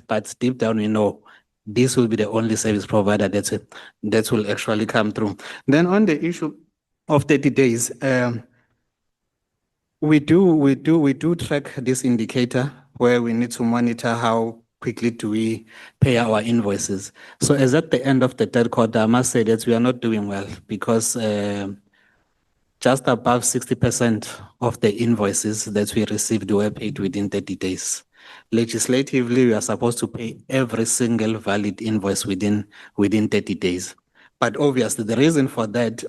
but deep down we know this will be the only service provider that will actually come through. Then on the issue of 30 days, we do track this indicator where we need to monitor how quickly do we pay our invoices. So as at the end of the third quarter, I must say that we are not doing well because just above 60% of the invoices that we received were paid within 30 days. Legislatively, we are supposed to pay every single valid invoice within 30 days. But obviously, the reason for that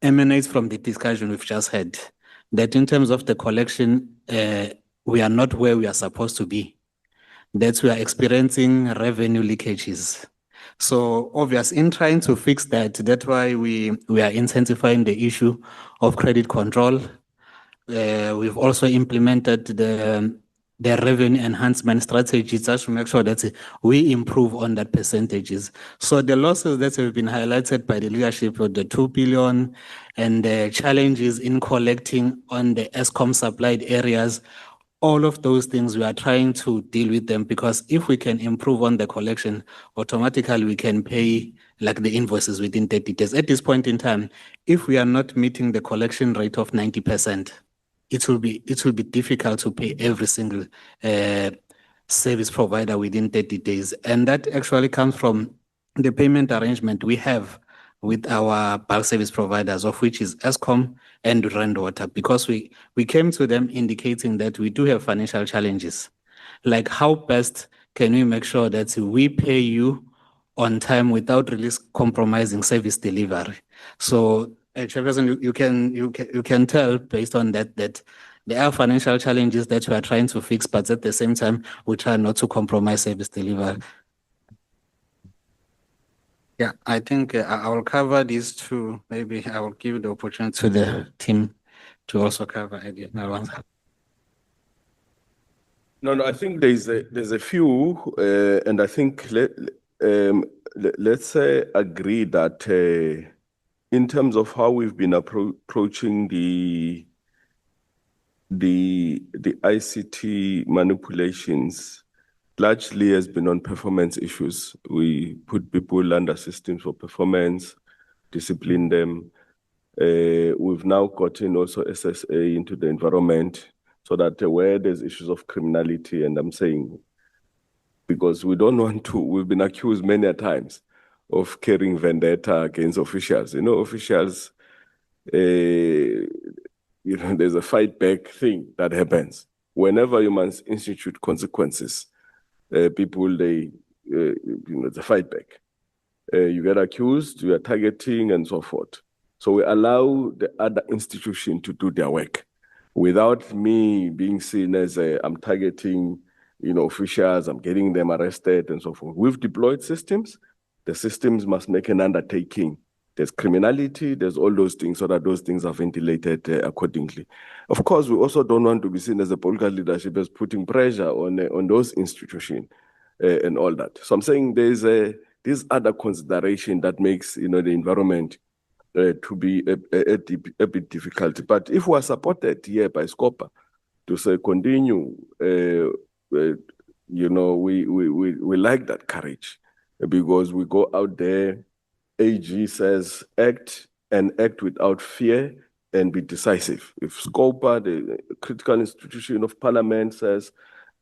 emanates from the discussion we've just had, that in terms of the collection, we are not where we are supposed to be, that we are experiencing revenue leakages. So obvious in trying to fix that, that's why we are intensifying the issue of credit control. We've also implemented the revenue enhancement strategy just to make sure that we improve on that percentages. So the losses that have been highlighted by the leadership of the 2 billion and the challenges in collecting on the ESCOM supplied areas, all of those things we are trying to deal with them, because if we can improve on the collection, automatically we can pay like the invoices within 30 days. At this point in time, if we are not meeting the collection rate of 90%, it will be difficult to pay every single service provider within 30 days. And that actually comes from the payment arrangement we have with our bulk service providers, of which is ESCOM and Rand Water, because we came to them indicating that we do have financial challenges. Like, how best can we make sure that we pay you on time without really compromising service delivery? So, Chairperson, you can tell based on that there are financial challenges that we are trying to fix, but at the same time, we try not to compromise service delivery. Yeah, I think I will cover these two. Maybe I will give the opportunity to the team to also cover additional ones. No, I think there's a few, and I think let's agree that in terms of how we've been approaching the ICT manipulations, largely has been on performance issues. We put people under systems for performance, discipline them. We've now gotten also SSA into the environment so that where there's issues of criminality, and I'm saying, because we don't want to, we've been accused many a times of carrying vendetta against officials. You know, officials, there's a fight back thing that happens. Whenever you must institute consequences, people, the fight back. You get accused, you are targeting, and so forth. So we allow the other institution to do their work without me being seen as I'm targeting, officials, I'm getting them arrested, and so forth. We've deployed systems. The systems must make an undertaking. There's criminality, there's all those things, so that those things are ventilated accordingly. Of course, we also don't want to be seen as a political leadership as putting pressure on those institutions and all that. So I'm saying there's this other consideration that makes the environment to be a bit difficult. But if we are supported here by SCOPA to say continue, we like that courage, because we go out there. AG says act, and act without fear and be decisive. If SCOPA, the critical institution of parliament, says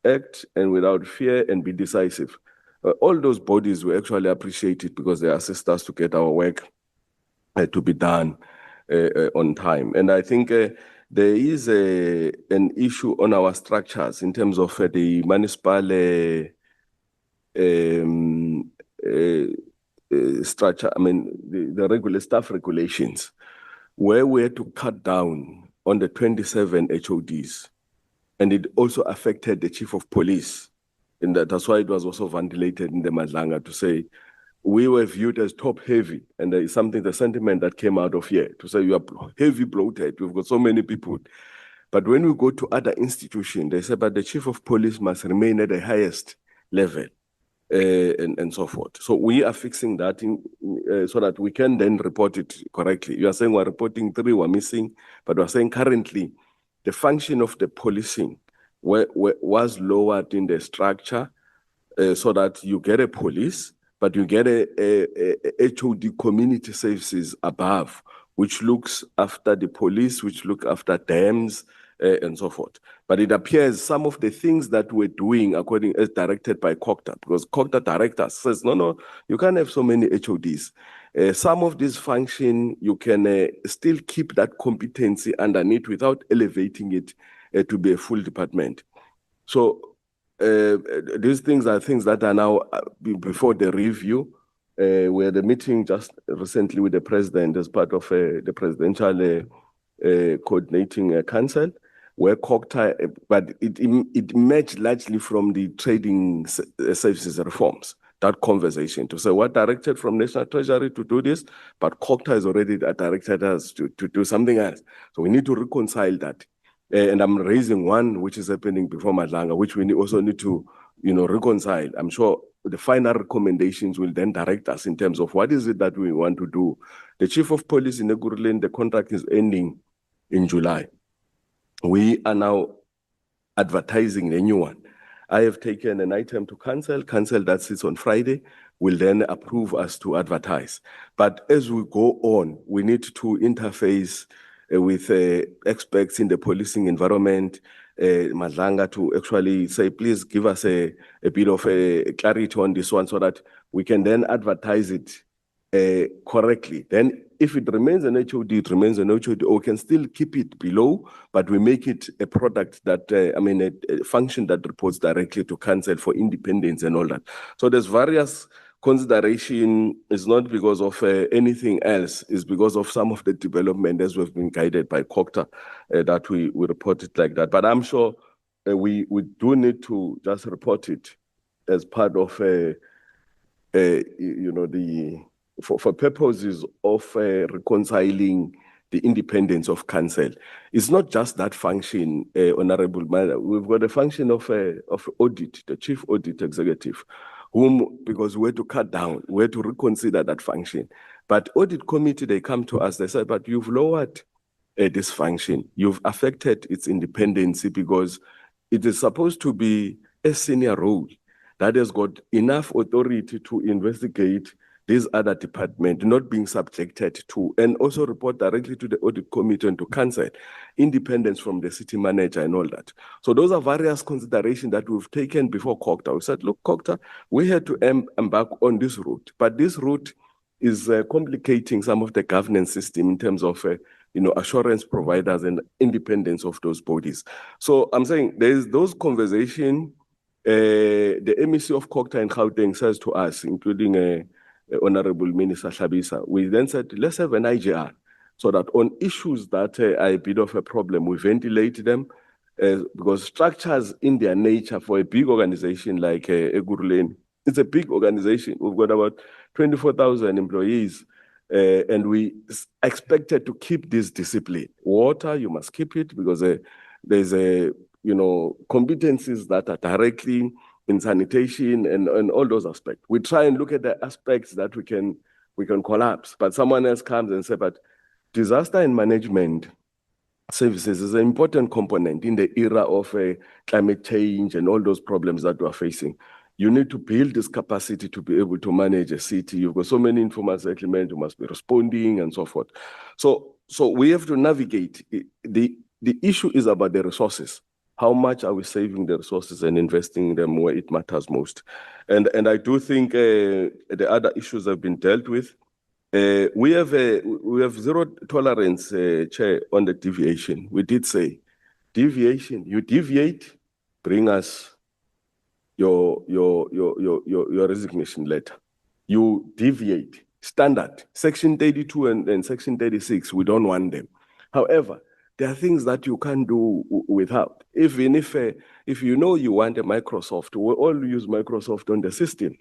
act and without fear and be decisive, all those bodies will actually appreciate it, because they assist us to get our work to be done on time. And I think there is an issue on our structures in terms of the municipal structure, the regular staff regulations, where we had to cut down on the 27 HODs. And it also affected the chief of police. And that's why it was also ventilated in the Madlanga to say, we were viewed as top heavy. And there is the sentiment that came out of here to say you are heavy bloated. We've got so many people. But when we go to other institutions, they say, but the chief of police must remain at the highest level. And so forth. So we are fixing that so that we can then report it correctly. You are saying we're reporting 3 were missing, but we're saying currently the function of the policing was lowered in the structure so that you get a police, but you get a HOD community services above, which looks after the police, which look after dams, and so forth. But it appears some of the things that we're doing according as directed by COCTA, because COCTA director says, no, you can't have so many HODs. Some of these function, you can still keep that competency underneath without elevating it to be a full department. So these things are things that are now before the review. We had a meeting just recently with the president as part of the presidential coordinating council, where COCTA, but it emerged largely from the trading services reforms, that conversation to say what directed from National Treasury to do this, but COCTA has already directed us to do something else. So we need to reconcile that. And I'm raising one which is happening before Madlanga, which we also need to, reconcile. I'm sure the final recommendations will then direct us in terms of what is it that we want to do. The Chief of Police in Ekurhuleni, the contract is ending in July. We are now advertising a new one. I have taken an item to council that sits on Friday will then approve us to advertise. But as we go on, we need to interface with experts in the policing environment, Madlanga, to actually say, please give us a bit of a clarity on this one so that we can then advertise it correctly. Then if it remains an HOD, it remains an HOD, or we can still keep it below, but we make it a product that, a function that reports directly to council for independence and all that. So there's various consideration. Is not because of anything else, it's because of some of the development as we've been guided by COCTA that we report it like that. But I'm sure we do need to just report it as part of for purposes of reconciling the independence of council. It's not just that function, Honorable Mayor. We've got a function of audit, the chief audit executive, whom, because we had to cut down, we had to reconsider that function. But audit committee, they come to us, they said, but you've lowered this function. You've affected its independency because it is supposed to be a senior role that has got enough authority to investigate these other departments, not being subjected to, and also report directly to the audit committee and to council, independence from the city manager and all that. So those are various considerations that we've taken before COCTA. We said, look, COCTA, we had to embark on this route, but this route is complicating some of the governance system in terms of assurance providers and independence of those bodies. So I'm saying there's those conversations. The MEC of COCTA in Gauteng says to us, including Honorable Minister Shabisa, we then said, let's have an IGR so that on issues that are a bit of a problem, we ventilate them because structures in their nature for a big organization like Ekurhuleni, it's a big organization. We've got about 24,000 employees and we expected to keep this discipline. Water, you must keep it because there's competencies that are directly in sanitation and all those aspects. We try and look at the aspects that we can collapse, but someone else comes and says, but disaster and management services is an important component in the era of climate change and all those problems that we are facing. You need to build this capacity to be able to manage a city. You've got so many informal settlements, you must be responding and so forth. So we have to navigate. The issue is about the resources. How much are we saving the resources and investing them where it matters most? And I do think the other issues have been dealt with. We have zero tolerance, Chair, on the deviation. We did say, deviation, you deviate, bring us your resignation letter. You deviate, standard, Section 32 and Section 36, we don't want them. However, there are things that you can't do without. Even if you know you want a Microsoft, we all use Microsoft on the system.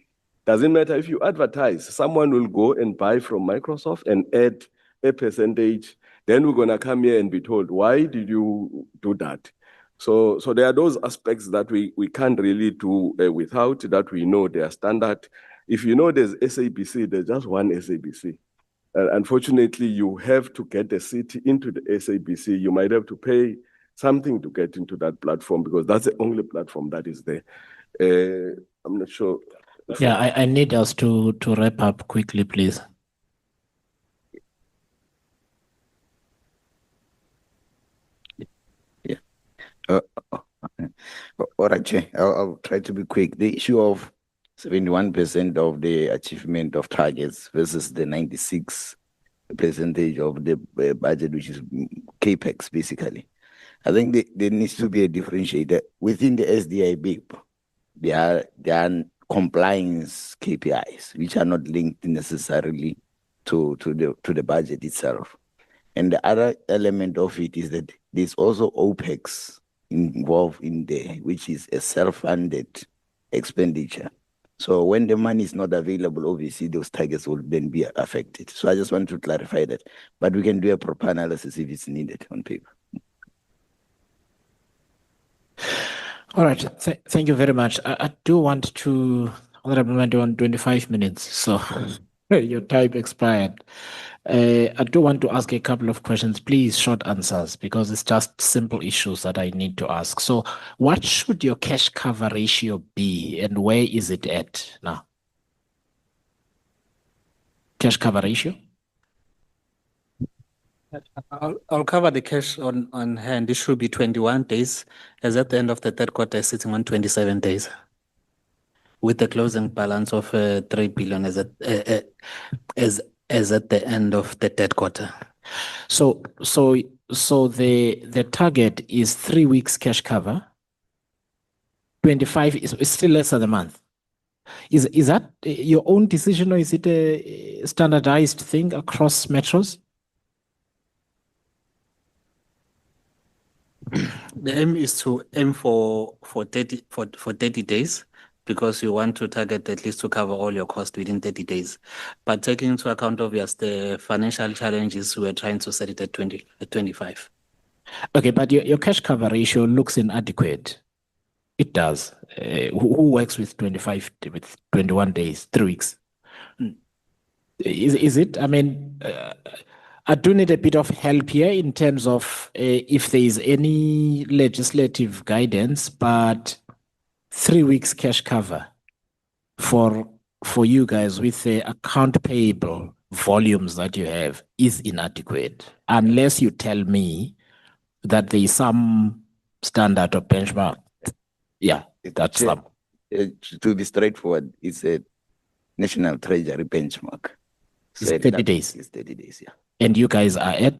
Doesn't matter if you advertise, someone will go and buy from Microsoft and add a percentage. Then we're gonna come here and be told, why did you do that? So there are those aspects that we can't really do without, that we know they are standard. If you know there's SABC, there's just one SABC. Unfortunately, you have to get a city into the SABC. You might have to pay something to get into that platform because that's the only platform that is there. I'm not sure. Yeah, I need us to wrap up quickly, please. All right, Chair. I'll try to be quick. The issue of 71% of the achievement of targets versus the 96% of the budget, which is CAPEX, basically. I think there needs to be a differentiator within the SDI BIP. There are compliance KPIs which are not linked necessarily to the budget itself. And the other element of it is that there's also OPEX involved in there, which is a self-funded expenditure. So when the money is not available, obviously those targets will then be affected. So I just want to clarify that. But we can do a proper analysis if it's needed on paper. All right. Thank you very much. I do want to, Honorable Member, on 25 minutes. So your time expired. I do want to ask a couple of questions, please, short answers, because it's just simple issues that I need to ask. So what should your cash cover ratio be and where is it at now? Cash cover ratio? I'll cover the cash on hand. It should be 21 days, as at the end of the third quarter, sitting on 27 days, with a closing balance of 3 billion as at the end of the third quarter. So the target is 3 weeks cash cover. 25 is still less than a month. Is that your own decision, or is it a standardized thing across metros? The aim is to aim for 30 days, because you want to target at least to cover all your costs within 30 days. But taking into account, obviously, the financial challenges, we're trying to set it at 25. Okay, but your cash cover ratio looks inadequate. It does. Who works with 21 days, 3 weeks? Is it? I mean, I do need a bit of help here in terms of if there is any legislative guidance, but 3 weeks cash cover for you guys with the account payable volumes that you have is inadequate, unless you tell me that there is some standard or benchmark. Yeah, that's some. To be straightforward, it's a national treasury benchmark. It's 30 days. It's 30 days, yeah. And you guys are at?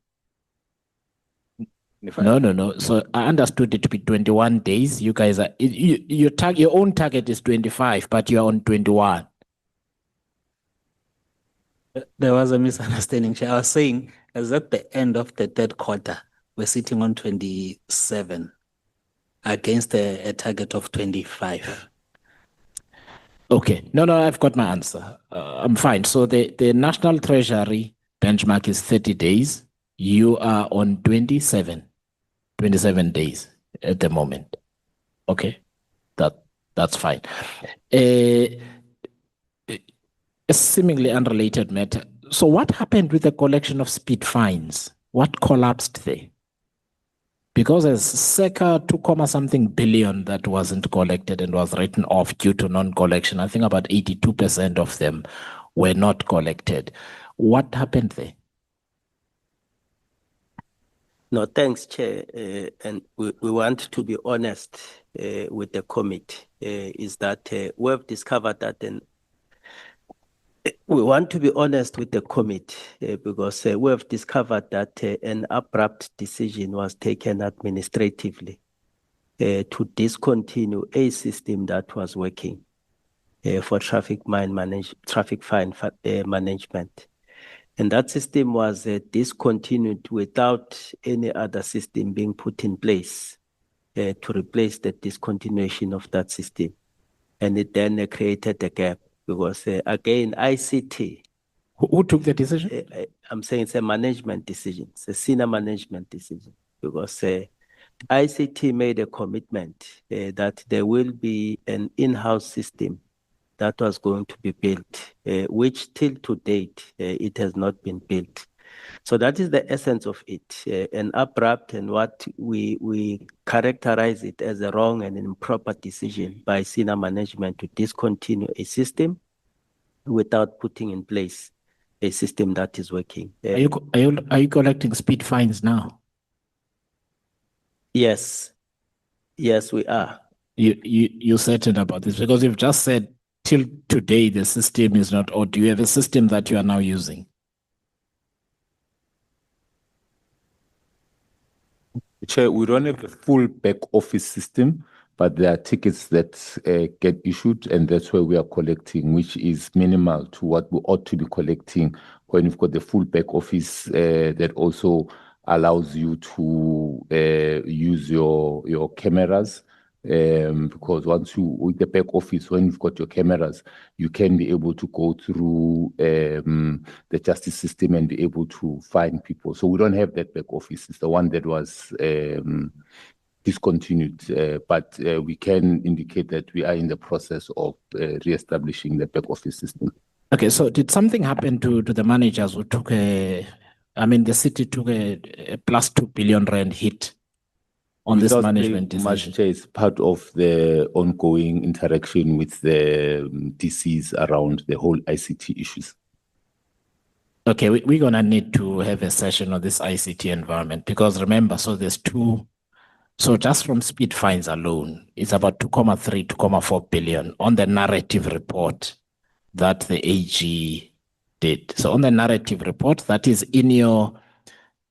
No. So I understood it to be 21 days. You guys are, your own target is 25, but you're on 21. There was a misunderstanding. I was saying, as at the end of the third quarter, we're sitting on 27 against a target of 25. Okay. No, I've got my answer. I'm fine. So the National Treasury benchmark is 30 days. You are on 27 days at the moment. Okay. That's fine. A seemingly unrelated matter. So what happened with the collection of speed fines? What collapsed there? Because there's circa 2 billion that wasn't collected and was written off due to non-collection. I think about 82% of them were not collected. What happened there? No, thanks, Chair. And we want to be honest with the committee, is that we have discovered that, and we want to be honest with the committee because we have discovered that an abrupt decision was taken administratively to discontinue a system that was working for traffic fine management. And that system was discontinued without any other system being put in place to replace the discontinuation of that system. And it then created a gap because, again, ICT. Who took the decision? I'm saying it's a management decision. It's a senior management decision because ICT made a commitment that there will be an in-house system that was going to be built, which till to date, it has not been built. So that is the essence of it, an abrupt and what we characterize it as a wrong and improper decision by senior management to discontinue a system without putting in place a system that is working. Are you collecting speed fines now? Yes, yes, we are. You're certain about this because you've just said till today the system is not, or do you have a system that you are now using? Chair, we don't have a full back office system, but there are tickets that get issued, and that's where we are collecting, which is minimal to what we ought to be collecting when you've got the full back office that also allows you to use your cameras. Because once you, with the back office, when you've got your cameras, you can be able to go through the justice system and be able to find people. So we don't have that back office. It's the one that was discontinued, but we can indicate that we are in the process of re-establishing the back office system. Okay, so did something happen to the managers who took the city took a plus 2 billion rand hit on this management decision? Chair, is part of the ongoing interaction with the DCs around the whole ICT issues. Okay, we're going to need to have a session on this ICT environment because remember, so there's two, so just from speed fines alone, it's about 2.3, 2.4 billion on the narrative report that the AG did. So on the narrative report, that is in your,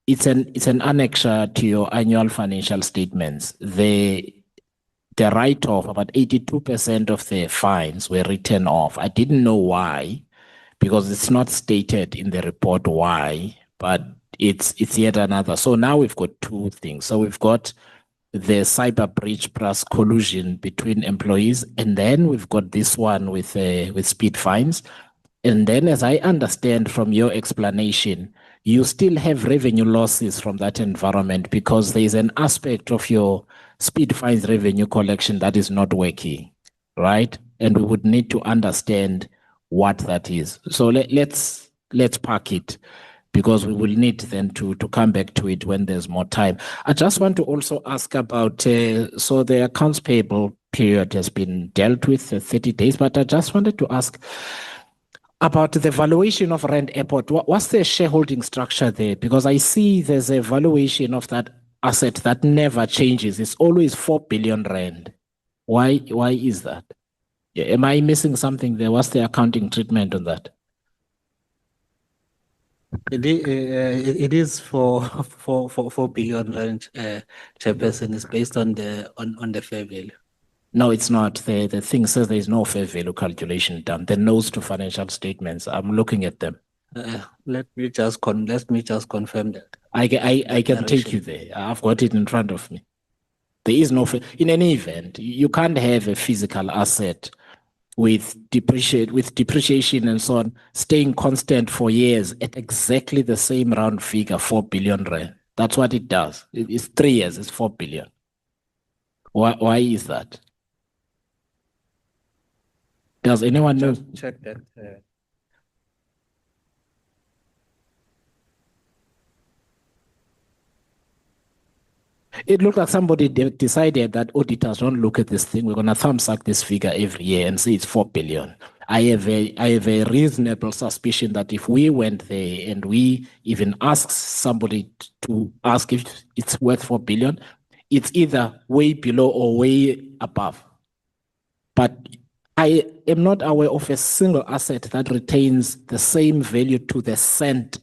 it's an annexure to your annual financial statements. The write-off, about 82% of the fines were written off. I didn't know why, because it's not stated in the report why, but it's yet another. So now we've got two things. So we've got the cyber breach plus collusion between employees, and then we've got this one with speed fines. And then, as I understand from your explanation, you still have revenue losses from that environment because there is an aspect of your speed fines revenue collection that is not working, right? And we would need to understand what that is. So let's park it because we will need then to come back to it when there's more time. I just want to also ask about, so the accounts payable period has been dealt with 30 days, but I just wanted to ask about the valuation of Rand Airport. What's the shareholding structure there? Because I see there's a valuation of that asset that never changes. It's always 4 billion Rand. Why is that? Yeah, am I missing something there? What's the accounting treatment on that? It is for 4 billion Rand, Chairperson. Is based on the fair value. No, it's not. The thing says there is no fair value calculation done. The notes to financial statements, I'm looking at them. Let me just confirm that. I can take you there. I've got it in front of me. There is no, in any event, you can't have a physical asset with depreciation and so on, staying constant for years at exactly the same round figure, 4 billion Rand. That's what it does. It's 3 years, it's 4 billion. Why is that? Does anyone know? Just check that. It looked like somebody decided that auditors don't look at this thing. We're going to thumbsuck this figure every year and say it's 4 billion. I have a reasonable suspicion that if we went there and we even asked somebody to ask if it's worth 4 billion, it's either way below or way above. But I am not aware of a single asset that retains the same value to the cent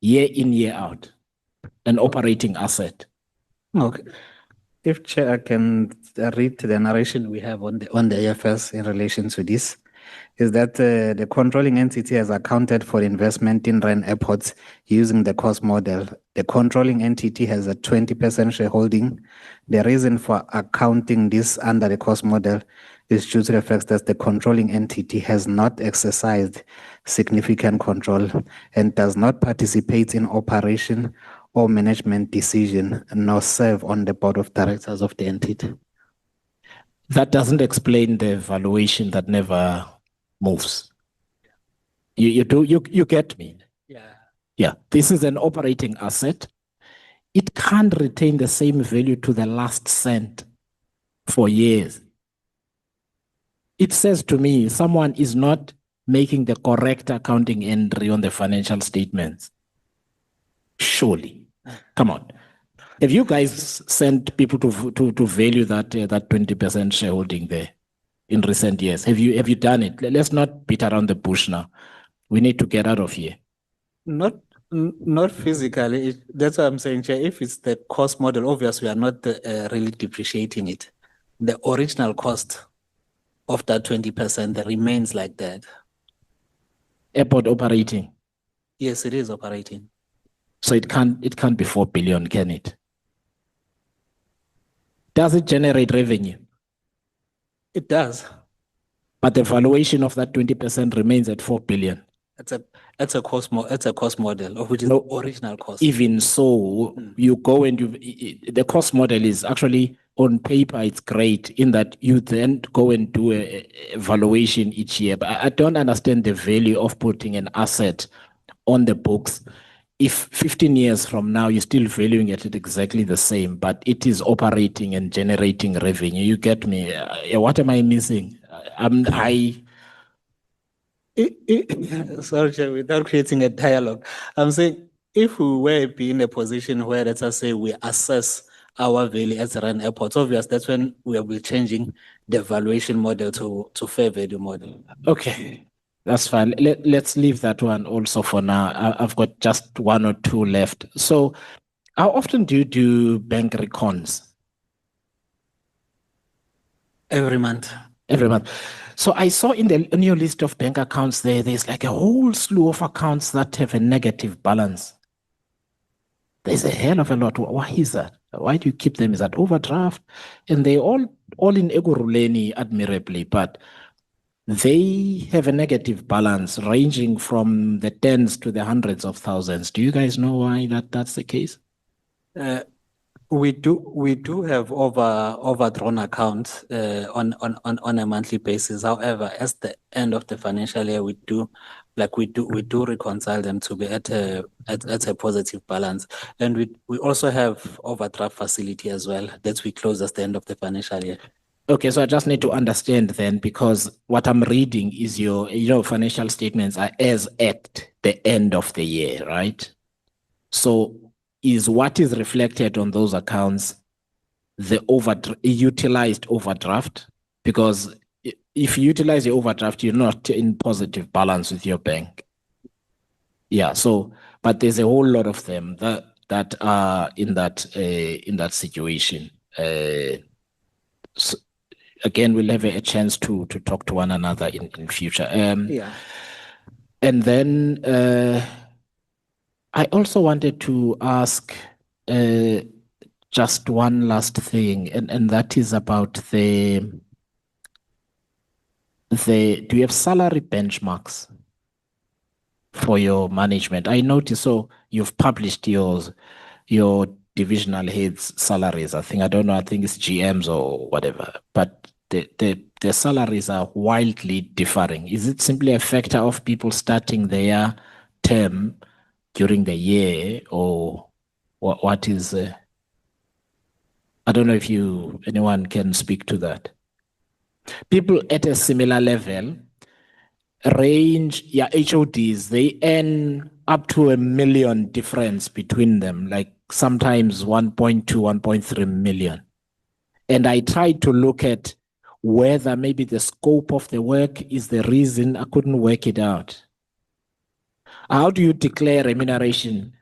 year in, year out, an operating asset. Okay. If Chair, I can read the narration we have on the AFS in relation to this, is that the controlling entity has accounted for investment in Rand Airports using the cost model. The controlling entity has a 20% shareholding. The reason for accounting this under the cost model is due to the fact that the controlling entity has not exercised significant control and does not participate in operation or management decision, nor serve on the board of directors of the entity. That doesn't explain the valuation that never moves. You get me? Yeah. Yeah, this is an operating asset. It can't retain the same value to the last cent for years. It says to me, someone is not making the correct accounting entry on the financial statements. Surely. Come on. Have you guys sent people to value that 20% shareholding there in recent years? Have you done it? Let's not beat around the bush now. We need to get out of here. Not physically. That's what I'm saying, Chair. If it's the cost model, obviously we are not really depreciating it. The original cost of that 20% remains like that. Airport operating. Yes, it is operating. So it can't be 4 billion, can it? Does it generate revenue? It does. But the valuation of that 20% remains at 4 billion. It's a cost model, which is No, the original cost. Even so, you go and the cost model is actually on paper, it's great in that you then go and do a valuation each year. But I don't understand the value of putting an asset on the books. If 15 years from now, you're still valuing it at exactly the same, but it is operating and generating revenue. You get me? What am I missing? Sorry, Chair, without creating a dialogue, I'm saying if we were be in a position where, let us say, we assess our value as an airport, obviously that's when we will be changing the valuation model to fair value model. Okay, that's fine. Let's leave that one also for now. I've got just one or two left. So how often do you do bank recons? Every month. Every month. So I saw in your list of bank accounts there's like a whole slew of accounts that have a negative balance. There's a hell of a lot. Why is that? Why do you keep them? Is that overdraft? And they all in Ekurhuleni admirably, but they have a negative balance ranging from the tens to the hundreds of thousands. Do you guys know why that's the case? We do have overdrawn accounts on a monthly basis. However, as the end of the financial year, we do reconcile them to be at a positive balance, and we also have overdraft facility as well that we close at the end of the financial year. Okay, so I just need to understand then, because what I'm reading is your financial statements are as at the end of the year, right? So is what is reflected on those accounts the utilized overdraft? Because if you utilize your overdraft, you're not in positive balance with your bank. Yeah. So, but there's a whole lot of them that are in that situation. So again, we'll have a chance to talk to one another in future. Yeah. And then I also wanted to ask just one last thing, and that is about do you have salary benchmarks for your management? I noticed, so you've published your divisional heads' salaries. I think it's GMs or whatever, but the salaries are wildly differing. Is it simply a factor of people starting their term during the year, or what is I don't know if anyone can speak to that. People at a similar level range, HODs, they earn up to $1 million difference between them, like sometimes 1.2, 1.3 million. And I tried to look at whether maybe the scope of the work is the reason. I couldn't work it out. How do you declare remuneration?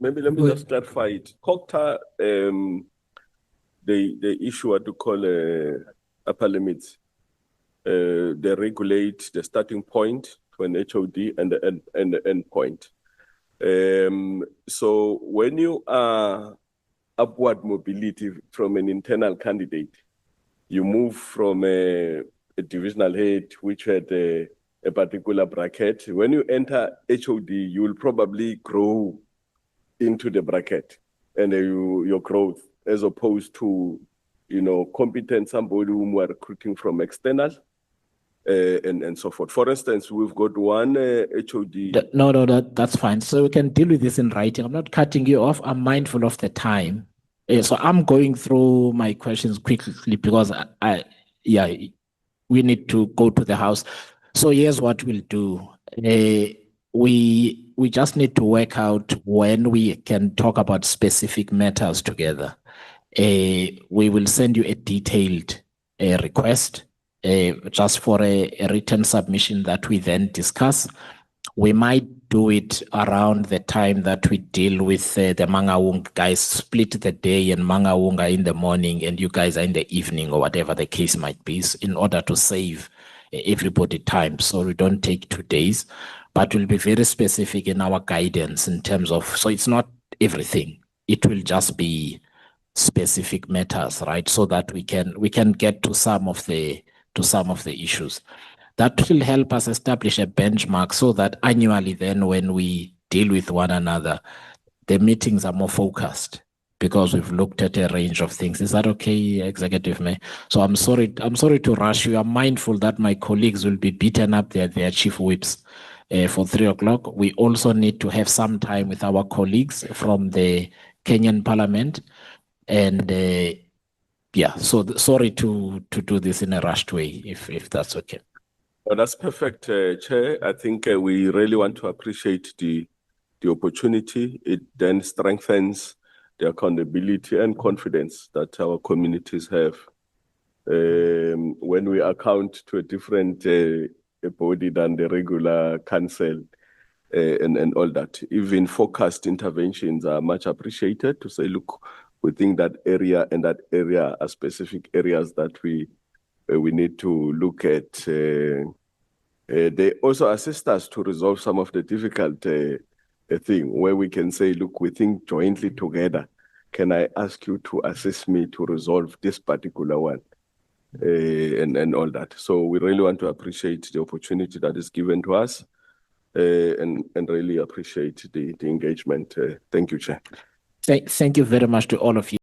Maybe let me just clarify it. COCTA, they issue what you call upper limits. They regulate the starting point for an HOD and the end point. So when you are upward mobility from an internal candidate, you move from a divisional head which had a particular bracket. When you enter HOD, you will probably grow into the bracket and your growth, as opposed to, competent somebody whom we are recruiting from external. and so forth. For instance, we've got one HOD. That's fine. So we can deal with this in writing. I'm not cutting you off. I'm mindful of the time. So I'm going through my questions quickly because we need to go to the house. So here's what we'll do. We just need to work out when we can talk about specific matters together. We will send you a detailed request just for a written submission that we then discuss. We might do it around the time that we deal with the Mangaung guys, split the day, and Mangaung are in the morning and you guys are in the evening, or whatever the case might be, in order to save everybody time. So we don't take 2 days, but we'll be very specific in our guidance in terms of, so it's not everything. It will just be specific matters, right? So that we can get to some of the issues. That will help us establish a benchmark so that annually then when we deal with one another, the meetings are more focused because we've looked at a range of things. Is that okay, Executive Mayor? So I'm sorry to rush you. I'm mindful that my colleagues will be beaten up their chief whips for 3 o'clock. We also need to have some time with our colleagues from the Kenyan Parliament. And so sorry to do this in a rushed way, if that's okay. Oh, that's perfect, Chair. I think we really want to appreciate the opportunity. It then strengthens the accountability and confidence that our communities have when we account to a different body than the regular council and all that. Even focused interventions are much appreciated to say, look, we think that area and that area are specific areas that we need to look at. They also assist us to resolve some of the difficult thing where we can say, look, we think jointly together. Can I ask you to assist me to resolve this particular one and all that? So we really want to appreciate the opportunity that is given to us and really appreciate the engagement. Thank you, Chair. Thank you very much to all of you.